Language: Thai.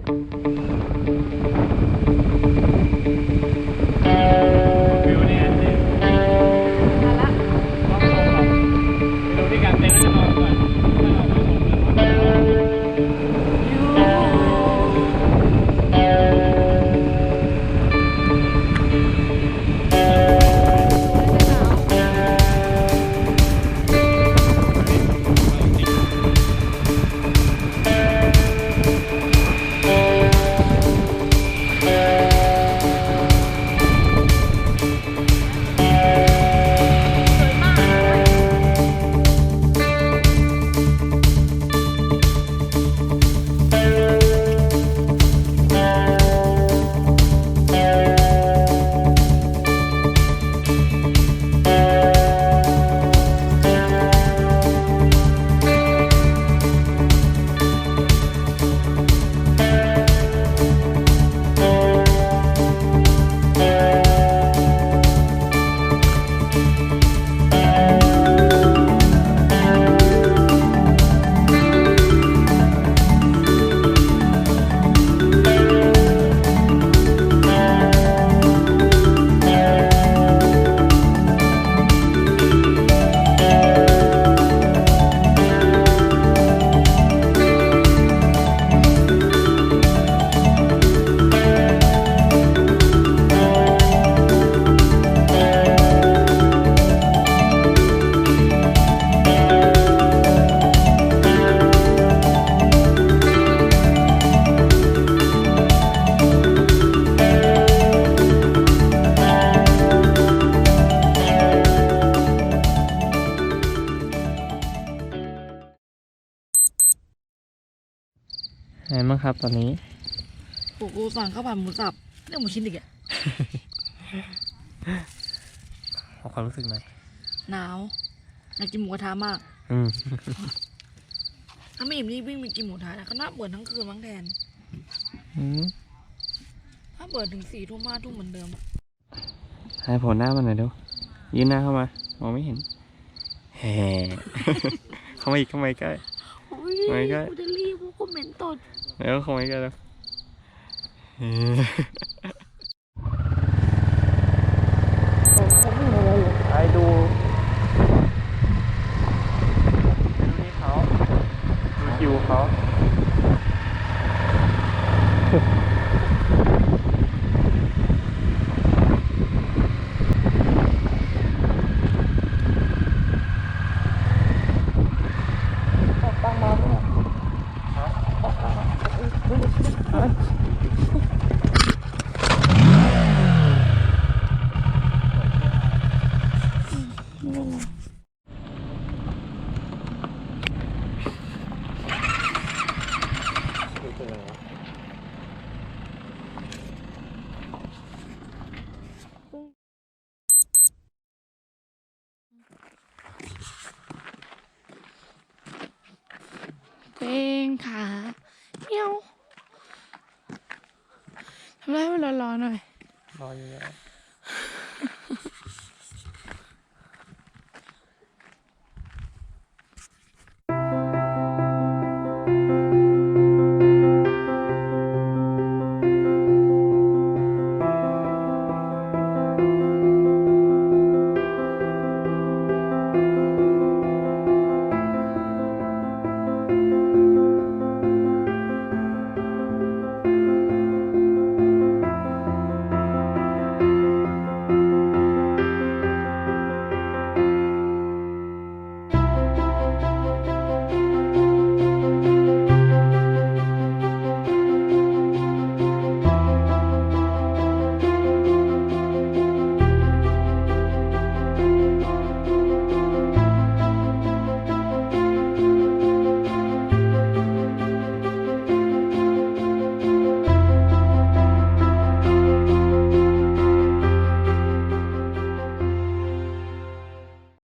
วิวนี่ไงนี่มาละ รอบโซนแบบไปดูที่กางเต็นท์แล้วจะนอนก่อนถ้าเราไปชมแล้วไงบ้างครับตอนนี้ กูสั่งข้าวผัดหมูสับเรื่องหมูชิ้นอีกอะ ขอความรู้สึกหน่อย หนาวอยากกินหมูกระทะมาก อืม ถ้าไม่อิ่มนี่วิ่งไปกินหมูกระทะนะก็น่าเปิดทั้งคืนมั้งแทน อืม ถ้าเปิดถึง4 ทุ่ม5 ทุ่มเหมือนเดิมอะ ให้โผล่หน้ามาหน่อยเร็วยืนหน้าเข้ามามองไม่เห็นแฮ่ เข้ามาอีกเข้ามาใกล้ โอ้ย ไม่ก็ กูจะรีบกูเหม็นตด แล้วเข้ามาใกล้แล้วไปดูนี่เขาดูคิวเขาเองขาเมียวทำไรให้มันร้อนๆหน่อย รออยู่แล้ว